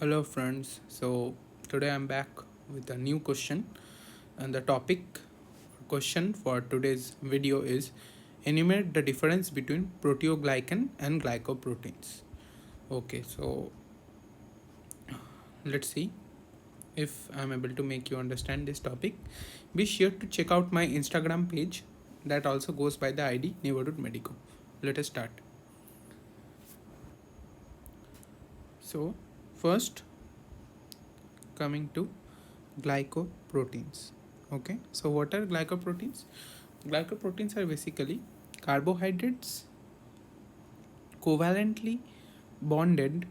Hello friends, so today I'm back with a new question, and the topic question for today's video is enumerate the difference between proteoglycan and glycoproteins. Okay, so let's see if I'm able to make you understand this topic. Be sure to check out my Instagram page that also goes by the ID Neighborhood Medico. Let us start. So, first coming to glycoproteins. Okay, so what are glycoproteins? Glycoproteins are basically carbohydrates covalently bonded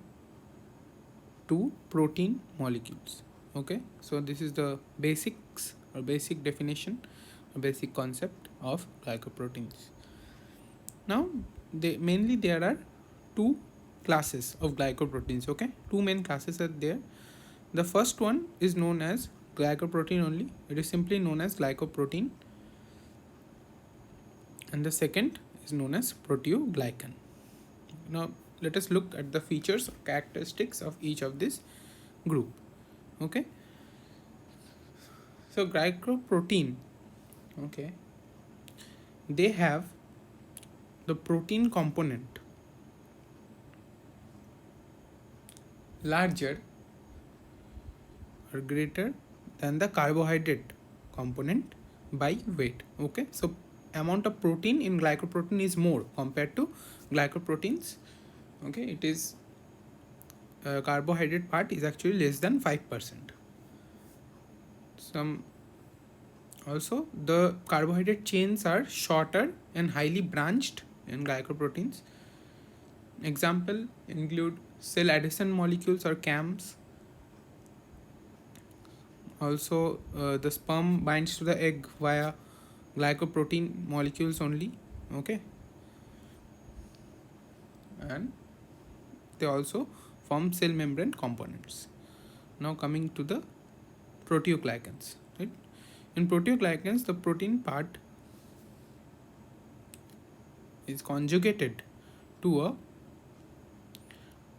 to protein molecules. Okay, so this is the basics or basic definition or basic concept of glycoproteins. Now, there are two classes of glycoproteins. Okay, two main classes are there. The first one is known as glycoprotein only. It is simply known as glycoprotein, and the second is known as proteoglycan. Now let us look at the features or characteristics of each of this group. Okay, so glycoprotein, okay, they have the protein component larger or greater than the carbohydrate component by weight. Okay, so amount of protein in glycoprotein is more compared to glycoproteins. Okay, it is carbohydrate part is actually less than 5%. Some also the carbohydrate chains are shorter and highly branched in glycoproteins. Example include cell adhesion molecules or CAMs. Also, the sperm binds to the egg via glycoprotein molecules only. Okay, and they also form cell membrane components. Now coming to the proteoglycans, right? In proteoglycans, the protein part is conjugated to a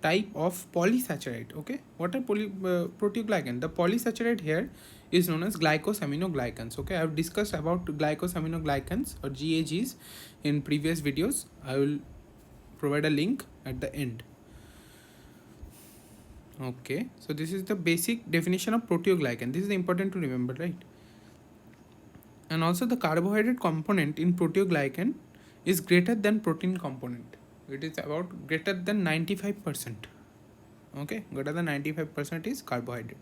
type of polysaccharide. Okay, what are proteoglycan? The polysaccharide here is known as glycosaminoglycans. Okay, I have discussed about glycosaminoglycans or GAGs in previous videos. I will provide a link at the end. Okay, so this is the basic definition of proteoglycan. This is important to remember, right? And also the carbohydrate component in proteoglycan is greater than protein component. It is about greater than 95%. Okay, greater than 95% is carbohydrate.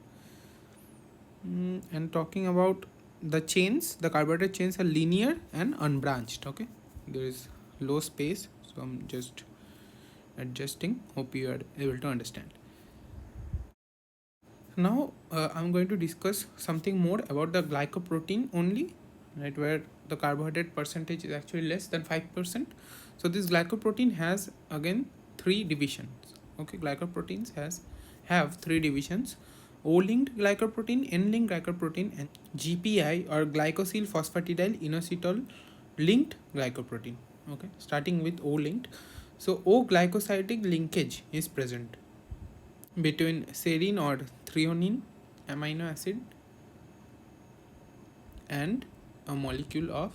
And talking about the chains, the carbohydrate chains are linear and unbranched. Okay, there is low space, so I'm just adjusting. Hope you are able to understand. Now I'm going to discuss something more about the glycoprotein only, right, where the carbohydrate percentage is actually less than 5%. So this glycoprotein has again three divisions. Okay, glycoproteins have three divisions: O-linked glycoprotein, N-linked glycoprotein, and GPI or glycosyl phosphatidyl inositol linked glycoprotein. Okay, starting with O-linked. So O glycosidic linkage is present between serine or threonine amino acid and a molecule of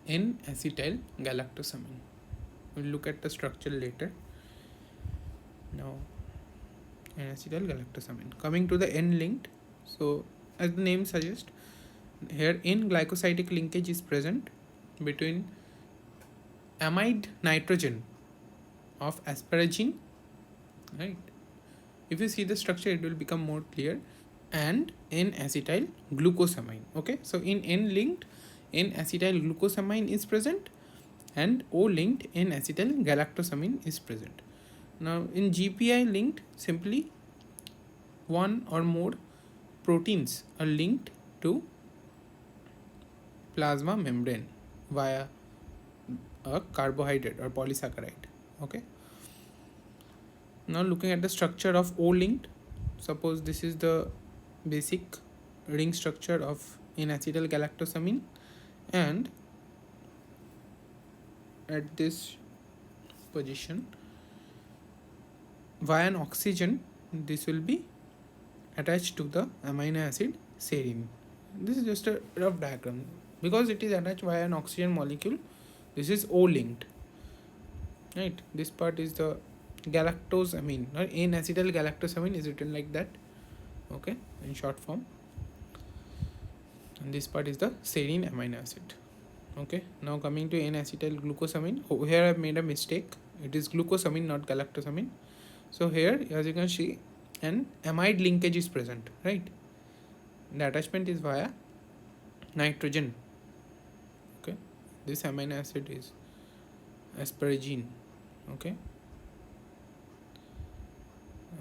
N-acetyl galactosamine. We'll look at the structure later. Now, N-acetyl galactosamine. Coming to the N-linked, so as the name suggests, here N-glycosidic linkage is present between amide nitrogen of asparagine, right? If you see the structure, it will become more clear, and N-acetyl glucosamine. Okay, so in N-linked, N-acetyl glucosamine is present, and O-linked N-acetyl galactosamine is present. Now in GPI linked, simply one or more proteins are linked to plasma membrane via a carbohydrate or polysaccharide. Okay, now looking at the structure of O-linked, suppose this is the basic ring structure of N-acetyl galactosamine, and at this position, via an oxygen, this will be attached to the amino acid serine. This is just a rough diagram. Because it is attached via an oxygen molecule, this is O linked, right? This part is the galactosamine, or N-acetyl galactosamine is written like that, okay, in short form. And this part is the serine amino acid. Okay, now coming to N-acetyl glucosamine. Oh, here I have made a mistake. It is glucosamine, not galactosamine. So here, as you can see, an amide linkage is present, right? The attachment is via nitrogen. Okay, this amino acid is asparagine. Okay,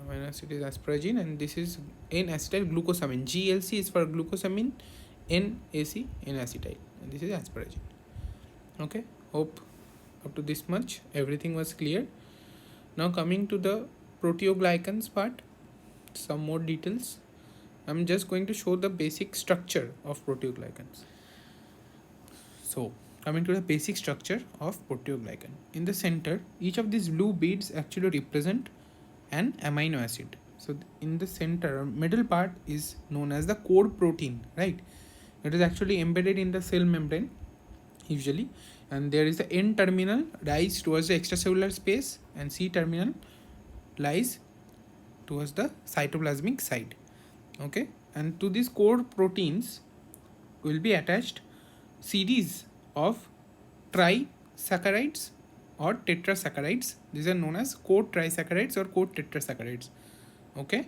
amino acid is asparagine, and this is N-acetyl glucosamine. GLC is for glucosamine, NAC N-acetyl, and this is asparagine. Okay, hope up to this much everything was clear. Now coming to the proteoglycans part, some more details. I'm just going to show the basic structure of proteoglycans. So coming to the basic structure of proteoglycan, in the center, each of these blue beads actually represent an amino acid. So in the center, middle part is known as the core protein, right? It is actually embedded in the cell membrane usually, and there is the N terminal lies towards the extracellular space, and C terminal lies towards the cytoplasmic side. Okay, and to these core proteins will be attached series of trisaccharides or tetrasaccharides. These are known as core trisaccharides or core tetrasaccharides. Okay,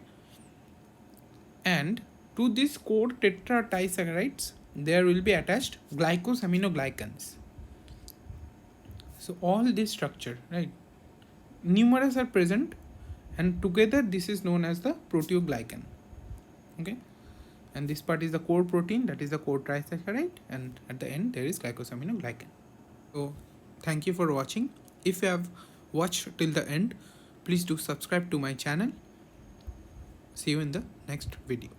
and to these core tetrasaccharides there will be attached glycosaminoglycans. So all this structure, right, numerous are present, and together this is known as the proteoglycan. Okay, and this part is the core protein, that is the core trisaccharide, and at the end there is glycosaminoglycan. So thank you for watching. If you have watched till the end, please do subscribe to my channel. See you in the next video.